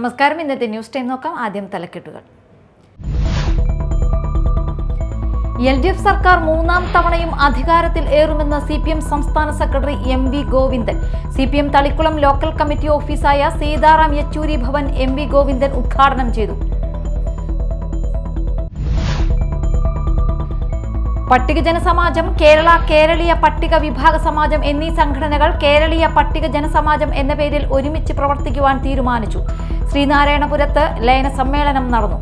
നമസ്കാരം. ഇന്നത്തെ news time നോക്കാം. ആദ്യം തലക്കെട്ടുകൾ. LDF സർക്കാർ മൂന്നാം തവണയും അധികാരത്തിൽ ഏറുമെന്ന് CPM സംസ്ഥാന secretary MV Govindan. CPM Thalikulam local committee ഓഫീസായ സീതാറാം യെച്ചൂരി ഭവൻ MV ഗോവിന്ദൻ ഉദ്ഘാടനം ചെയ്തു. പട്ടിക ജനസമാജം, കേരളീയ പട്ടിക വിഭാഗ സമാജം എന്നീ സംഘടനകൾ കേരളീയ പട്ടിക ജനസമാജം എന്ന പേരിൽ ഒരുമിച്ച് പ്രവർത്തിക്കുവാൻ തീരുമാനിച്ചു. ശ്രീനാരായണപുരത്ത് ലയന സമ്മേളനം നടന്നു.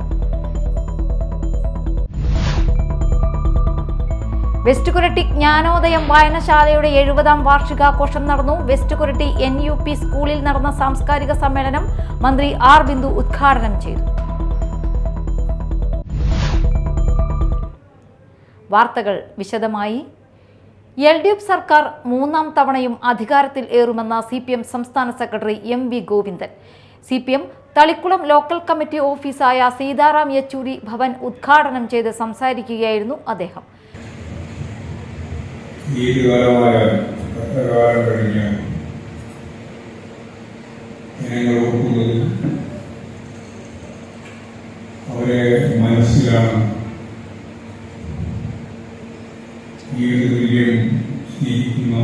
വെസ്റ്റ് കുരട്ടി ജ്ഞാനോദയം വായനശാലയുടെ 70ാം വാർഷികാഘോഷം നടന്നു. വെസ്റ്റ് കുരട്ടി NUP സ്കൂളിൽ നടന്ന സാംസ്കാരിക സമ്മേളനം മന്ത്രി R ബിന്ദു ഉദ്ഘാടനം ചെയ്തു. വാർത്തകൾ വിശദമായി. LDF സർക്കാർ മൂന്നാം തവണയും അധികാരത്തിൽ ഏറുമെന്ന CPM സംസ്ഥാന secretary MV Govindan. CPM Thalikulam local committee ഓഫീസായ സീതാറാം യെച്ചൂരി ഭവൻ ഉദ്ഘാടനം ചെയ്ത് സംസാരിക്കുകയായിരുന്നു അദ്ദേഹം. അവരെ മനസ്സിലാണ് ജീവിതത്തിലും സ്നേഹിക്കുന്ന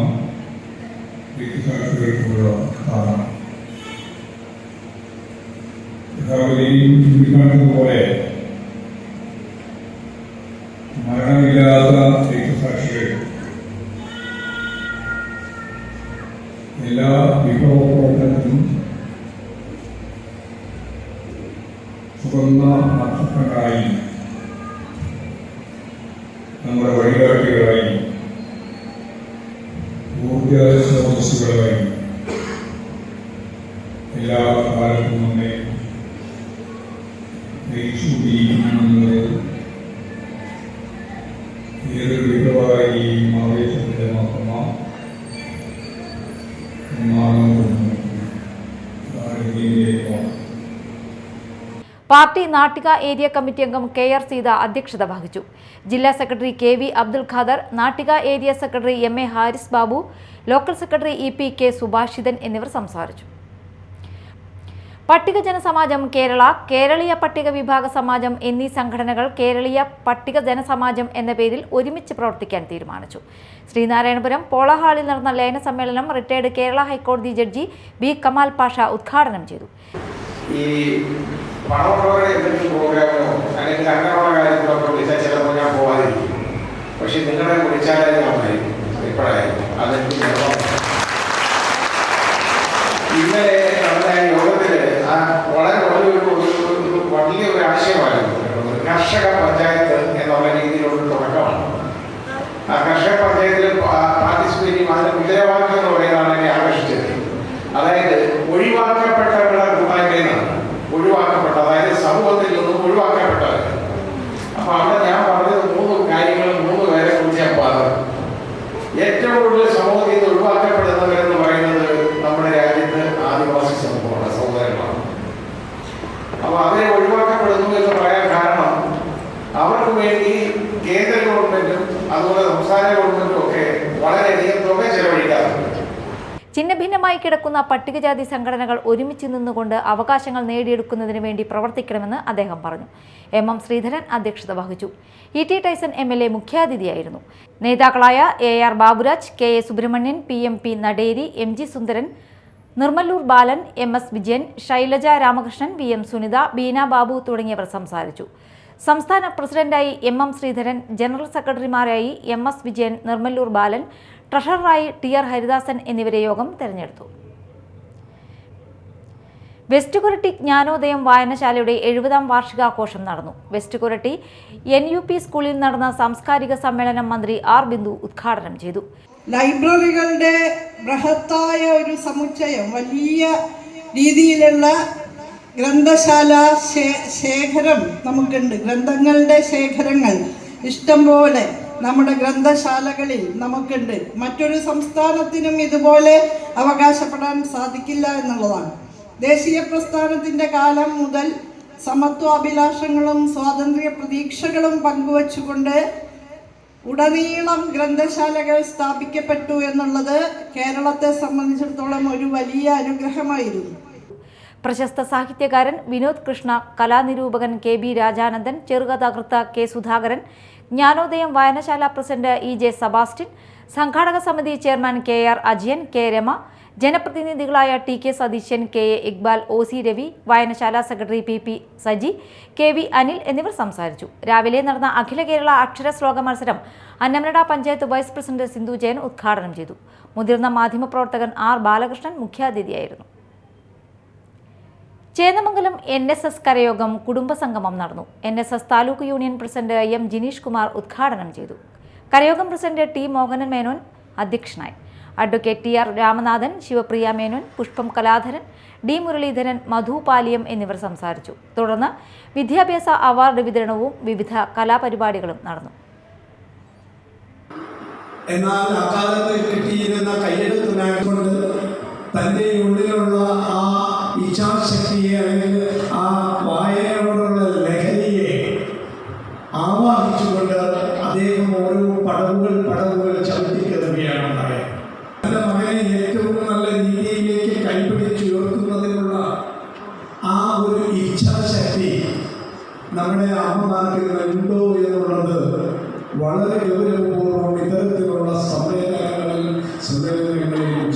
വ്യക്തിസാക്ഷികൾക്കുള്ള കാരണം ചൂണ്ടിക്കാട്ടുന്നതുപോലെ മരണമില്ലാത്ത വ്യക്തിസാക്ഷികൾ എല്ലാ വിഭവ പ്രവർത്തനത്തിനും സുഗന്ധ നക്ഷത്രങ്ങളായി നമ്മുടെ വഴികാട്ടികളായി ഊർജ സ്രോതസ്സുകളായി എല്ലാ കാലത്തും നമ്മെ നയിച്ചുകൊണ്ടിരിക്കുന്നത് ഏതൊരു വിധമായി ആവേശത്തിന്റെ മാത്രമാണ്. പാർട്ടി നാട്ടിക ഏരിയ കമ്മിറ്റി അംഗം KR സീത അധ്യക്ഷത വഹിച്ചു. ജില്ലാ secretary KV Abdul Khader, Nattika area secretary MA Haris Babu, local secretary EP K Subhashithan എന്നിവർ സംസാരിച്ചു. പട്ടിക ജനസമാജം, കേരളീയ പട്ടിക വിഭാഗ സമാജം എന്നീ സംഘടനകൾ കേരളീയ പട്ടിക ജനസമാജം എന്ന പേരിൽ ഒരുമിച്ച് പ്രവർത്തിക്കാൻ തീരുമാനിച്ചു. ശ്രീനാരായണപുരം പോള ഹാളിൽ നടന്ന ലയന സമ്മേളനം റിട്ടയർഡ് കേരള ഹൈക്കോടതി ജഡ്ജി B കമാൽ പാഷ ഉദ്ഘാടനം ചെയ്തു. പക്ഷെ നിങ്ങളെ വിളിച്ചാലേ ഇന്നലെ നടന്ന യോഗത്തില് വളരെ വലിയൊരു ആശയമായിരുന്നു. കർഷക പഞ്ചായത്ത് എന്നുള്ള രീതിയിലുള്ള തുടക്കമാണ്. ആ കർഷക പഞ്ചായത്തിൽ പാർട്ടിസിപ്പേറ്റ് അതിന് മുദ്രാവാക്യം എന്ന് പറയുന്നതാണ് എന്നെ ആകർഷിച്ചത്. അതായത് ഒഴിവാക്കപ്പെട്ടവരുടെ കൂട്ടായ്മയാണ്. ഒഴിവാക്കപ്പെട്ട, അതായത് സമൂഹത്തിൽ നിന്നും ഒഴിവാക്കപ്പെട്ടവർ. അപ്പൊ അവിടെ ഞാൻ പറഞ്ഞത് 3 കാര്യങ്ങൾ, 3 പേരെ കുറിച്ച് ഞാൻ പറഞ്ഞു. ഏറ്റവും കൂടുതൽ സമൂഹത്തിൽ നിന്ന് ഒഴിവാക്കപ്പെടുന്നവരെന്ന് പറയുന്നത് നമ്മുടെ രാജ്യത്ത് ആദിവാസി സമൂഹമാണ്, സഹോദരങ്ങളാണ്. അപ്പൊ അവരെ ഒഴിവാക്കപ്പെടുന്നു എന്ന് പറയാൻ കാരണം അവർക്ക് വേണ്ടി കേന്ദ്ര ഗവൺമെന്റും അതുപോലെ സംസ്ഥാന ഗവൺമെന്റും ഒക്കെ വളരെയധികം തുക ചെലവഴിക്കാറുണ്ട്. ഛിന്നഭിന്നമായി കിടക്കുന്ന പട്ടികജാതി സംഘടനകൾ ഒരുമിച്ച് നിന്നുകൊണ്ട് അവകാശങ്ങൾ നേടിയെടുക്കുന്നതിന് വേണ്ടി പ്രവർത്തിക്കണമെന്ന് അദ്ദേഹം പറഞ്ഞു. MM ശ്രീധരൻ അധ്യക്ഷത വഹിച്ചു. ET Tyson MLA മുഖ്യാതിഥിയായിരുന്നു. നേതാക്കളായ AR Baburaj, KA Subramanian, PMP Naderi, MG സുന്ദരൻ, നിർമ്മല്ലൂർ ബാലൻ, MS വിജയൻ, ശൈലജ രാമകൃഷ്ണൻ, VM സുനിത, ബീന ബാബു തുടങ്ങിയവർ സംസാരിച്ചു. സംസ്ഥാന പ്രസിഡന്റായി MM ശ്രീധരൻ, ജനറൽ സെക്രട്ടറിമാരായി MS വിജയൻ, നിർമ്മല്ലൂർ ബാലൻ, ട്രഷററായി TR ഹരിദാസൻ എന്നിവരെ യോഗം തെരഞ്ഞെടുത്തു. വെസ്റ്റ് കുരട്ടി ജ്ഞാനോദയം വായനശാലയുടെ 70ാം വാർഷികാഘോഷം നടന്നു. വെസ്റ്റ് കുരട്ടി NUP സ്കൂളിൽ നടന്ന സാംസ്കാരിക സമ്മേളനം മന്ത്രി R ബിന്ദു ഉദ്ഘാടനം ചെയ്തു. ലൈബ്രറികളുടെ ബൃഹത്തായ ഒരു സമുച്ചയം, വലിയ രീതിയിലുള്ള ഗ്രന്ഥശാല ശേഖരം നമുക്കുണ്ട്. ഗ്രന്ഥങ്ങളുടെ ശേഖരങ്ങൾ ഇഷ്ടംപോലെ നമ്മുടെ ഗ്രന്ഥശാലകളിൽ നമുക്കുണ്ട്. മറ്റൊരു സംസ്ഥാനത്തിനും ഇതുപോലെ അവകാശപ്പെടാൻ സാധിക്കില്ല എന്നുള്ളതാണ്. ദേശീയ പ്രസ്ഥാനത്തിൻ്റെ കാലം മുതൽ സമത്വാഭിലാഷങ്ങളും സ്വാതന്ത്ര്യ പ്രതീക്ഷകളും പങ്കുവച്ചുകൊണ്ട് ഉടനീളം ഗ്രന്ഥശാലകൾ സ്ഥാപിക്കപ്പെട്ടു എന്നുള്ളത് കേരളത്തെ സംബന്ധിച്ചിടത്തോളം ഒരു വലിയ അനുഗ്രഹമായിരുന്നു. പ്രശസ്ത സാഹിത്യകാരൻ വിനോദ് കൃഷ്ണ, കലാനിരൂപകൻ കെ ബി രാജാനന്ദൻ, ചെറുകഥാകൃത്ത് കെ സുധാകരൻ, ജ്ഞാനോദയം വായനശാല പ്രസിഡന്റ് ഇ ജെ സെബാസ്റ്റ്യൻ, സംഘാടക സമിതി chairman K R Ajayan, K Rama, ജനപ്രതിനിധികളായ T K Satheesan, K A Iqbal, O C Ravi, വായനശാല secretary P P Saji, K V Anil എന്നിവർ സംസാരിച്ചു. രാവിലെ നടന്ന അഖില കേരള അക്ഷര ശ്ലോക മത്സരം അന്നമനട പഞ്ചായത്ത് വൈസ് പ്രസിഡന്റ് സിന്ധു ജയൻ ഉദ്ഘാടനം ചെയ്തു. മുതിർന്ന മാധ്യമപ്രവർത്തകൻ ആർ ബാലകൃഷ്ണൻ മുഖ്യാതിഥിയായിരുന്നു. ചേന്നമംഗലം NSS കരയോഗം കുടുംബസംഗമം നടന്നു. NSS taluk union president M Jineesh Kumar ഉദ്ഘാടനം ചെയ്തു. കരയോഗം പ്രസിഡന്റ് ടി മോഹനൻ മേനോൻ അധ്യക്ഷനായി. Advocate T R Ramanathan, Sivapriya Menon, Pushpam Kaladharan, D Muraleedharan, Madhu Paliyam എന്നിവർ സംസാരിച്ചു. തുടർന്ന് വിദ്യാഭ്യാസ അവാർഡ് വിതരണവും വിവിധ കലാപരിപാടികളും നടന്നു. എന്നാൽ അക്കാലത്ത് കിട്ടിയിരുന്ന കയ്യെഴുത്തുകൊണ്ട് തൻ്റെ ഉള്ളിലുള്ള ആ ഇച്ഛാശക്തിയെ അല്ലെങ്കിൽ ആ വായനയോടുള്ള ലഹരിയെ ആവാഹിച്ചുകൊണ്ട് അദ്ദേഹം ഓരോ പടവുകൾ ചവിട്ടിക്കയറുകയാണ് ഉണ്ടായത്. തൻ്റെ മകനെ ഏറ്റവും നല്ല രീതിയിലേക്ക് കൈപിടിച്ചുയർത്തുന്നതിനുള്ള ആ ഒരു ഇച്ഛാശക്തി നമ്മുടെ അമ്മമാർക്ക് ഉണ്ടോ എന്നുള്ളത് വളരെ ഗൗരവപൂർവ്വം ഇത്തരത്തിലുള്ള സമ്മേളനങ്ങളിൽ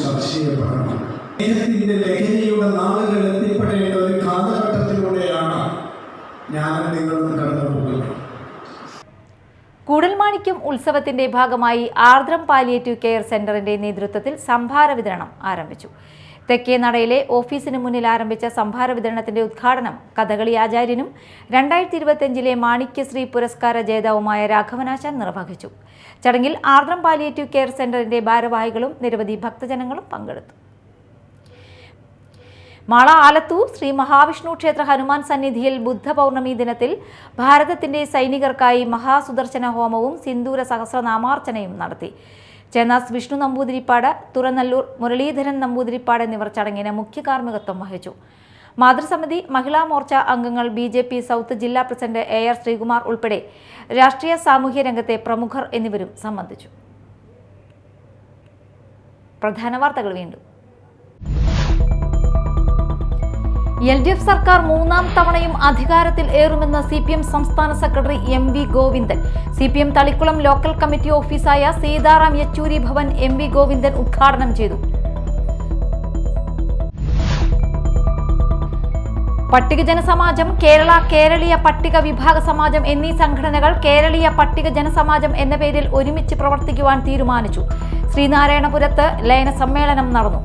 ചർച്ച ചെയ്യപ്പെടണം. സ്നേഹത്തിൻ്റെ ലഹരിയുടെ നാളുകൾ എത്തിപ്പെടേണ്ട ഒരു കാലഘട്ടത്തിലൂടെയാണ് ഞാൻ നിങ്ങളും കടന്നു പോകുന്നത്. കൂടൽമാണിക്യം ഉത്സവത്തിന്റെ ഭാഗമായി ആർദ്രം പാലിയേറ്റീവ് കെയർ സെന്ററിന്റെ നേതൃത്വത്തിൽ സംഭാര വിതരണം ആരംഭിച്ചു. തെക്കേ നടയിലെ ഓഫീസിന് മുന്നിൽ ആരംഭിച്ച സംഭാര വിതരണത്തിന്റെ ഉദ്ഘാടനം കഥകളി ആചാര്യനും 2025 മാണിക്യശ്രീ പുരസ്കാര ജേതാവുമായ രാഘവനാശാൻ നിർവഹിച്ചു. ചടങ്ങിൽ ആർദ്രം പാലിയേറ്റീവ് കെയർ സെന്ററിന്റെ ഭാരവാഹികളും നിരവധി ഭക്തജനങ്ങളും പങ്കെടുത്തു. മാള ആലത്തൂർ ശ്രീ മഹാവിഷ്ണു ക്ഷേത്ര ഹനുമാൻ സന്നിധിയിൽ ബുദ്ധപൗർണമി ദിനത്തിൽ ഭാരതത്തിന്റെ സൈനികർക്കായി മഹാസുദർശന ഹോമവും സിന്ദൂര സഹസ്രനാമാർച്ചനയും നടത്തി. ചേന്നാസ് വിഷ്ണു നമ്പൂതിരിപ്പാട്, തുറനല്ലൂർ മുരളീധരൻ നമ്പൂതിരിപ്പാട് എന്നിവർ ചടങ്ങിന് മുഖ്യ കാർമ്മികത്വം വഹിച്ചു. മാതൃസമിതി, മഹിളാ മോർച്ച അംഗങ്ങൾ, BJP സൗത്ത് ജില്ലാ പ്രസിഡന്റ് AR ശ്രീകുമാർ ഉൾപ്പെടെ രാഷ്ട്രീയ സാമൂഹ്യ രംഗത്തെ പ്രമുഖർ എന്നിവരും സംബന്ധിച്ചു. പ്രധാന വാർത്തകൾ വീണ്ടും. LDF സർക്കാർ മൂന്നാം തവണയും അധികാരത്തിൽ ഏറുമെന്ന് CPM സംസ്ഥാന secretary MV Govindan. CPM Thalikulam local committee ഓഫീസായ സീതാറാം യെച്ചൂരി ഭവൻ MV ഗോവിന്ദൻ ഉദ്ഘാടനം ചെയ്തു. പട്ടികജന സമാജം, കേരളീയ പട്ടിക വിഭാഗ സമാജം എന്നീ സംഘടനകൾ കേരളീയ പട്ടിക ജനസമാജം എന്ന പേരിൽ ഒരുമിച്ച് പ്രവർത്തിക്കുവാൻ തീരുമാനിച്ചു. ശ്രീനാരായണപുരത്ത് ലയന സമ്മേളനം നടന്നു.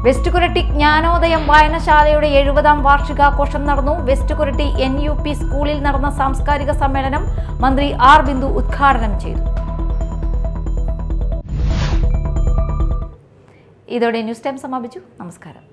വെസ്റ്റ് കുരട്ടി ജ്ഞാനോദയം വായനശാലയുടെ 70ാം വാർഷികാഘോഷം നടന്നു. വെസ്റ്റ് കുരട്ടി NUP സ്കൂളിൽ നടന്ന സാംസ്കാരിക സമ്മേളനം മന്ത്രി R ബിന്ദു ഉദ്ഘാടനം ചെയ്തു. ഇതോടെ ന്യൂസ് ടൈം സമാപിച്ചു. നമസ്കാരം.